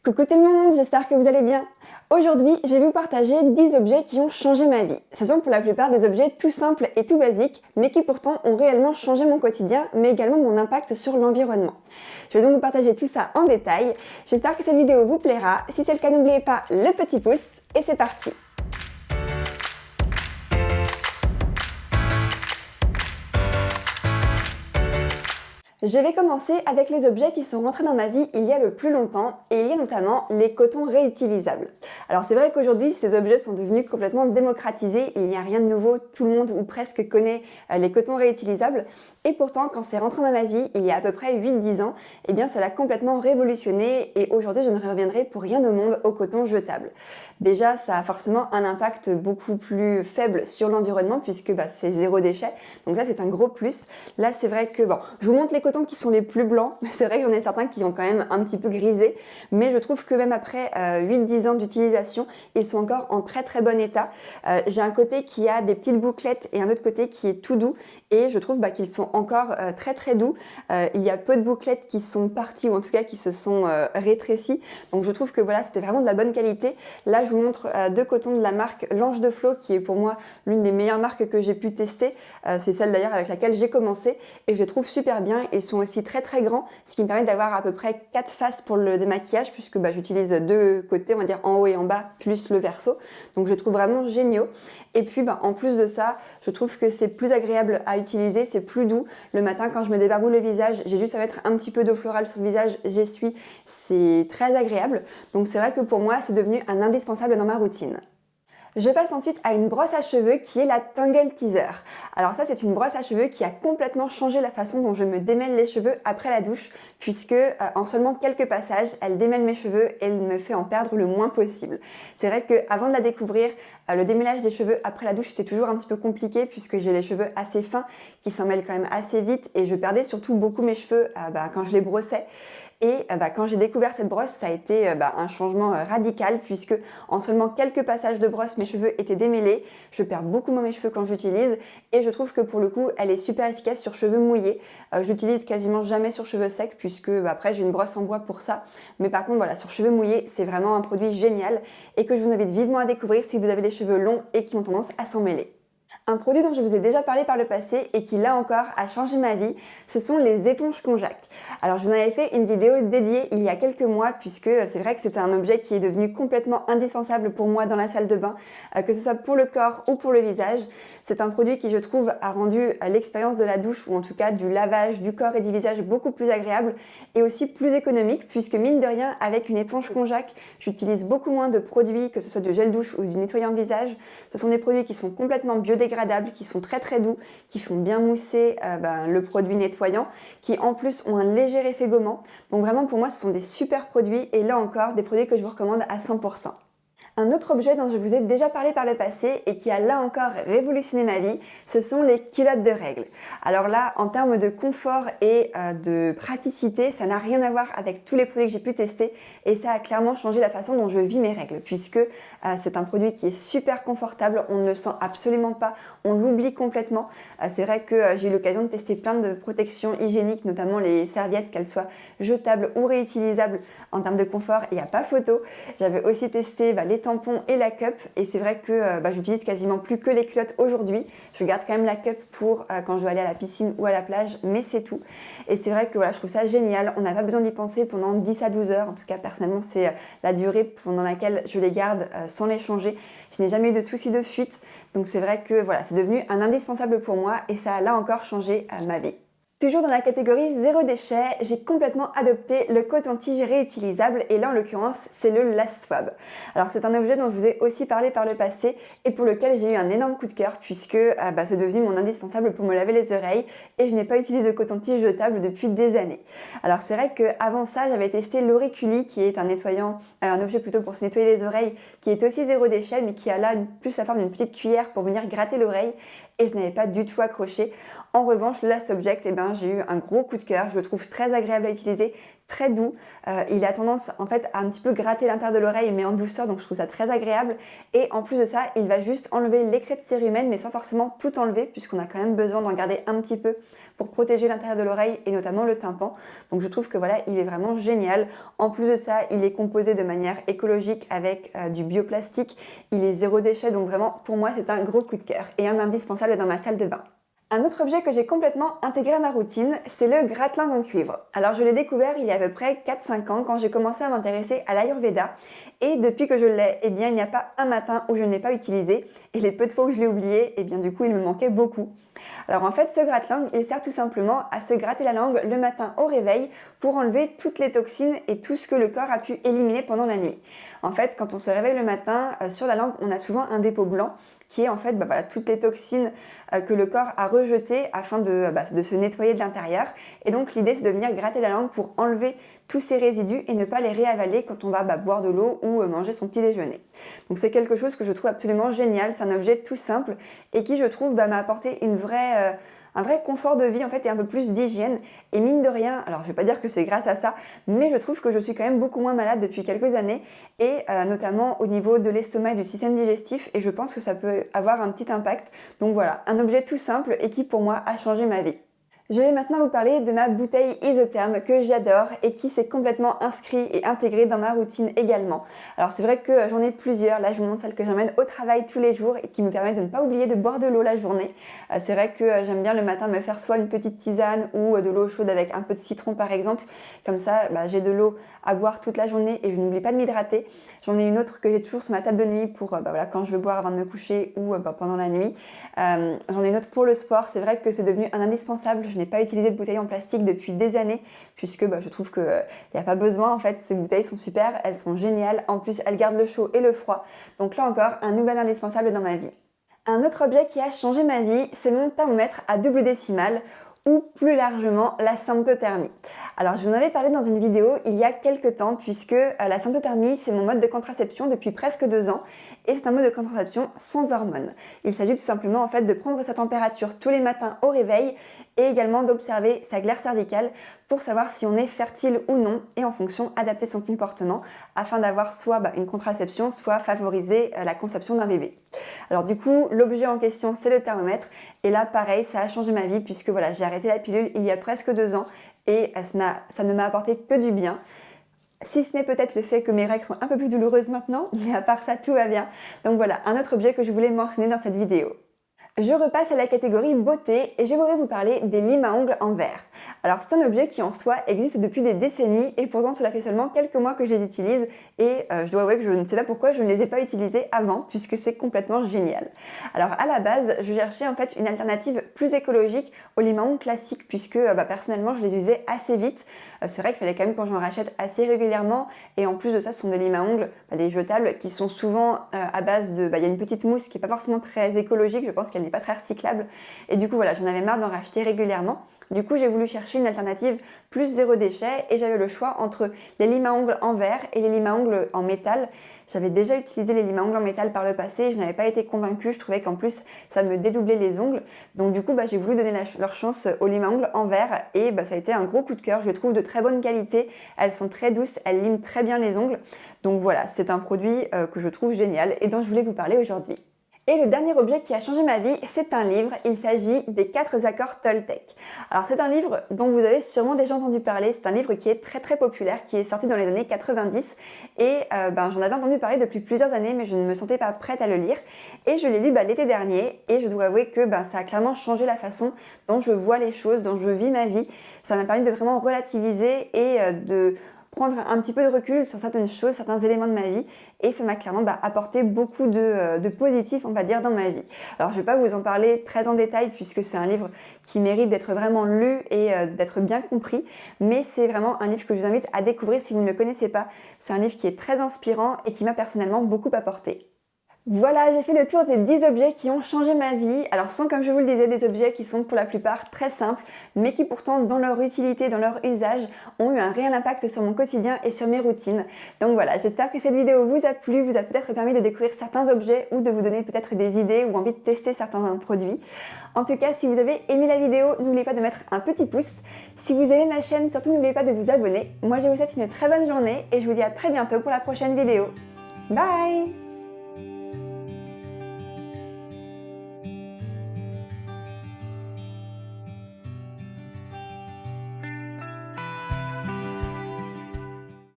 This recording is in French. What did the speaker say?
Coucou tout le monde, j'espère que vous allez bien. Aujourd'hui, je vais vous partager 10 objets qui ont changé ma vie. Ce sont pour la plupart des objets tout simples et tout basiques, mais qui pourtant ont réellement changé mon quotidien, mais également mon impact sur l'environnement. Je vais donc vous partager tout ça en détail. J'espère que cette vidéo vous plaira. Si c'est le cas, n'oubliez pas le petit pouce et c'est parti. Je vais commencer avec les objets qui sont rentrés dans ma vie il y a le plus longtemps et il y a notamment les cotons réutilisables. Alors c'est vrai qu'aujourd'hui ces objets sont devenus complètement démocratisés, il n'y a rien de nouveau, tout le monde ou presque connaît les cotons réutilisables et pourtant quand c'est rentré dans ma vie il y a à peu près 8-10 ans, eh bien ça l'a complètement révolutionné et aujourd'hui je ne reviendrai pour rien au monde au coton jetable. Déjà ça a forcément un impact beaucoup plus faible sur l'environnement puisque c'est zéro déchet, donc ça c'est un gros plus. Là c'est vrai que je vous montre les cotons qui sont les plus blancs, mais c'est vrai qu'il y en a certains qui ont quand même un petit peu grisé, mais je trouve que même après 8-10 ans d'utilisation, ils sont encore en très très bon état. J'ai un côté qui a des petites bouclettes et un autre côté qui est tout doux, et je trouve qu'ils sont encore très très doux. Il y a peu de bouclettes qui sont parties, ou en tout cas qui se sont rétrécies, donc je trouve que voilà, c'était vraiment de la bonne qualité. Là je vous montre deux cotons de la marque L'Ange de Flow, qui est pour moi l'une des meilleures marques que j'ai pu tester. C'est celle d'ailleurs avec laquelle j'ai commencé, et je les trouve super bien. Ils sont aussi très très grands, ce qui me permet d'avoir à peu près 4 faces pour le démaquillage, puisque j'utilise deux côtés, on va dire en haut et en bas, plus le verso. Donc je les trouve vraiment géniaux. Et puis en plus de ça, je trouve que c'est plus agréable à utiliser, c'est plus doux. Le matin quand je me débarbouille le visage, j'ai juste à mettre un petit peu d'eau florale sur le visage, j'essuie, c'est très agréable. Donc c'est vrai que pour moi, c'est devenu un indispensable dans ma routine. Je passe ensuite à une brosse à cheveux qui est la Tangle Teaser. Alors ça, c'est une brosse à cheveux qui a complètement changé la façon dont je me démêle les cheveux après la douche, puisque en seulement quelques passages, elle démêle mes cheveux et elle me fait en perdre le moins possible. C'est vrai qu'avant de la découvrir, le démêlage des cheveux après la douche était toujours un petit peu compliqué puisque j'ai les cheveux assez fins qui s'en mêlent quand même assez vite et je perdais surtout beaucoup mes cheveux quand je les brossais. Et quand j'ai découvert cette brosse, ça a été un changement radical puisque en seulement quelques passages de brosse, mes cheveux étaient démêlés. Je perds beaucoup moins mes cheveux quand j'utilise et je trouve que pour le coup, elle est super efficace sur cheveux mouillés. Je l'utilise quasiment jamais sur cheveux secs puisque après j'ai une brosse en bois pour ça. Mais par contre voilà, sur cheveux mouillés, c'est vraiment un produit génial et que je vous invite vivement à découvrir si vous avez les cheveux longs et qui ont tendance à s'en mêler. Un produit dont je vous ai déjà parlé par le passé et qui là encore a changé ma vie, ce sont les éponges Conjac. Alors je vous en avais fait une vidéo dédiée il y a quelques mois puisque c'est vrai que c'était un objet qui est devenu complètement indispensable pour moi dans la salle de bain, que ce soit pour le corps ou pour le visage. C'est un produit qui je trouve a rendu l'expérience de la douche ou en tout cas du lavage du corps et du visage beaucoup plus agréable et aussi plus économique puisque mine de rien avec une éponge Conjac, j'utilise beaucoup moins de produits, que ce soit du gel douche ou du nettoyant visage. Ce sont des produits qui sont complètement biodégradables, qui sont très très doux, qui font bien mousser le produit nettoyant, qui en plus ont un léger effet gommant. Donc vraiment pour moi ce sont des super produits et là encore des produits que je vous recommande à 100%. Un autre objet dont je vous ai déjà parlé par le passé et qui a là encore révolutionné ma vie, ce sont les culottes de règles. Alors là, en termes de confort et de praticité, ça n'a rien à voir avec tous les produits que j'ai pu tester et ça a clairement changé la façon dont je vis mes règles puisque c'est un produit qui est super confortable, on ne le sent absolument pas, on l'oublie complètement. C'est vrai que j'ai eu l'occasion de tester plein de protections hygiéniques, notamment les serviettes, qu'elles soient jetables ou réutilisables. En termes de confort, il n'y a pas photo. J'avais aussi testé les tampons et la cup et c'est vrai que j'utilise quasiment plus que les culottes aujourd'hui. Je garde quand même la cup pour quand je vais aller à la piscine ou à la plage, mais c'est tout. Et c'est vrai que je trouve ça génial. On n'a pas besoin d'y penser pendant 10 à 12 heures. En tout cas, personnellement, c'est la durée pendant laquelle je les garde sans les changer. Je n'ai jamais eu de soucis de fuite. Donc c'est vrai que c'est devenu un indispensable pour moi et ça a là encore changé ma vie. Toujours dans la catégorie zéro déchet, j'ai complètement adopté le coton-tige réutilisable et là en l'occurrence c'est le Last Swab. Alors c'est un objet dont je vous ai aussi parlé par le passé et pour lequel j'ai eu un énorme coup de cœur puisque c'est devenu mon indispensable pour me laver les oreilles et je n'ai pas utilisé de coton-tige jetable depuis des années. Alors c'est vrai qu'avant ça j'avais testé l'Auriculi qui est un nettoyant, un objet plutôt pour se nettoyer les oreilles qui est aussi zéro déchet mais qui a là plus la forme d'une petite cuillère pour venir gratter l'oreille et je n'avais pas du tout accroché. En revanche le Last Object, j'ai eu un gros coup de cœur, je le trouve très agréable à utiliser, très doux, il a tendance en fait à un petit peu gratter l'intérieur de l'oreille mais en douceur donc je trouve ça très agréable et en plus de ça il va juste enlever l'excès de cérumen mais sans forcément tout enlever puisqu'on a quand même besoin d'en garder un petit peu pour protéger l'intérieur de l'oreille et notamment le tympan. Donc je trouve que voilà, il est vraiment génial. En plus de ça, il est composé de manière écologique avec du bioplastique. Il est zéro déchet, donc vraiment pour moi c'est un gros coup de cœur et un indispensable dans ma salle de bain. Un autre objet que j'ai complètement intégré à ma routine, c'est le gratte-lingue en cuivre. Alors je l'ai découvert il y a à peu près 4-5 ans quand j'ai commencé à m'intéresser à l'Ayurveda et depuis que je l'ai, eh bien il n'y a pas un matin où je ne l'ai pas utilisé et les peu de fois où je l'ai oublié, eh bien du coup il me manquait beaucoup. Alors en fait ce gratte-langue, il sert tout simplement à se gratter la langue le matin au réveil pour enlever toutes les toxines et tout ce que le corps a pu éliminer pendant la nuit. En fait quand on se réveille le matin, sur la langue on a souvent un dépôt blanc qui est en fait toutes les toxines que le corps a rejetées afin de se nettoyer de l'intérieur. Et donc l'idée c'est de venir gratter la langue pour enlever tous ces résidus et ne pas les réavaler quand on va boire de l'eau ou manger son petit déjeuner. Donc c'est quelque chose que je trouve absolument génial, c'est un objet tout simple et qui je trouve m'a apporté un vrai confort de vie en fait et un peu plus d'hygiène. Et mine de rien, alors je vais pas dire que c'est grâce à ça, mais je trouve que je suis quand même beaucoup moins malade depuis quelques années et notamment au niveau de l'estomac et du système digestif et je pense que ça peut avoir un petit impact. Donc voilà, un objet tout simple et qui pour moi a changé ma vie. Je vais maintenant vous parler de ma bouteille isotherme que j'adore et qui s'est complètement inscrit et intégrée dans ma routine également. Alors c'est vrai que j'en ai plusieurs, là je vous montre celle que j'emmène au travail tous les jours et qui me permet de ne pas oublier de boire de l'eau la journée. C'est vrai que j'aime bien le matin me faire soit une petite tisane ou de l'eau chaude avec un peu de citron par exemple. Comme ça j'ai de l'eau à boire toute la journée et je n'oublie pas de m'hydrater. J'en ai une autre que j'ai toujours sur ma table de nuit pour quand je veux boire avant de me coucher ou pendant la nuit. J'en ai une autre pour le sport, c'est vrai que c'est devenu un indispensable. Je n'ai pas utilisé de bouteilles en plastique depuis des années puisque je trouve qu'il n'y a pas besoin en fait, ces bouteilles sont super, elles sont géniales, en plus elles gardent le chaud et le froid, donc là encore un nouvel indispensable dans ma vie. Un autre objet qui a changé ma vie, c'est mon thermomètre à double décimale ou plus largement la symptothermie. Alors je vous en avais parlé dans une vidéo il y a quelques temps puisque la symptothermie c'est mon mode de contraception depuis presque 2 ans et c'est un mode de contraception sans hormones. Il s'agit tout simplement en fait de prendre sa température tous les matins au réveil et également d'observer sa glaire cervicale pour savoir si on est fertile ou non et en fonction adapter son comportement afin d'avoir soit une contraception soit favoriser la conception d'un bébé. Alors du coup l'objet en question c'est le thermomètre et là pareil ça a changé ma vie puisque voilà j'ai arrêté la pilule il y a presque 2 ans et ça ne m'a apporté que du bien. Si ce n'est peut-être le fait que mes règles sont un peu plus douloureuses maintenant, mais à part ça tout va bien. Donc voilà, un autre objet que je voulais mentionner dans cette vidéo. Je repasse à la catégorie beauté et j'aimerais vous parler des limes à ongles en verre. Alors c'est un objet qui en soi existe depuis des décennies et pourtant cela fait seulement quelques mois que je les utilise et je dois avouer que je ne sais pas pourquoi je ne les ai pas utilisés avant puisque c'est complètement génial. Alors à la base je cherchais en fait une alternative plus écologique aux limes à ongles classiques puisque personnellement je les usais assez vite. C'est vrai qu'il fallait quand même que j'en rachète assez régulièrement et en plus de ça ce sont des limes à ongles, les jetables qui sont souvent à base de, il y a une petite mousse qui n'est pas forcément très écologique, je pense qu'elle n'est pas très recyclable et du coup voilà j'en avais marre d'en racheter régulièrement. Du coup j'ai voulu chercher une alternative plus zéro déchet et j'avais le choix entre les limes à ongles en verre et les limes à ongles en métal. J'avais déjà utilisé les limes à ongles en métal par le passé et je n'avais pas été convaincue, je trouvais qu'en plus ça me dédoublait les ongles. Donc du coup j'ai voulu donner leur chance aux limes à ongles en verre et ça a été un gros coup de cœur, je les trouve de très bonne qualité, elles sont très douces, elles liment très bien les ongles. Donc voilà, c'est un produit que je trouve génial et dont je voulais vous parler aujourd'hui. Et le dernier objet qui a changé ma vie, c'est un livre, il s'agit des 4 accords Toltec. Alors c'est un livre dont vous avez sûrement déjà entendu parler, c'est un livre qui est très très populaire, qui est sorti dans les années 90 et j'en avais entendu parler depuis plusieurs années mais je ne me sentais pas prête à le lire et je l'ai lu l'été dernier et je dois avouer que ça a clairement changé la façon dont je vois les choses, dont je vis ma vie. Ça m'a permis de vraiment relativiser et de prendre un petit peu de recul sur certaines choses, certains éléments de ma vie et ça m'a clairement apporté beaucoup de positif, on va dire, dans ma vie. Alors je vais pas vous en parler très en détail puisque c'est un livre qui mérite d'être vraiment lu et d'être bien compris, mais c'est vraiment un livre que je vous invite à découvrir si vous ne le connaissez pas. C'est un livre qui est très inspirant et qui m'a personnellement beaucoup apporté. Voilà, j'ai fait le tour des 10 objets qui ont changé ma vie. Alors ce sont, comme je vous le disais, des objets qui sont pour la plupart très simples, mais qui pourtant, dans leur utilité, dans leur usage, ont eu un réel impact sur mon quotidien et sur mes routines. Donc voilà, j'espère que cette vidéo vous a plu, vous a peut-être permis de découvrir certains objets ou de vous donner peut-être des idées ou envie de tester certains produits. En tout cas, si vous avez aimé la vidéo, n'oubliez pas de mettre un petit pouce. Si vous aimez ma chaîne, surtout n'oubliez pas de vous abonner. Moi, je vous souhaite une très bonne journée et je vous dis à très bientôt pour la prochaine vidéo. Bye!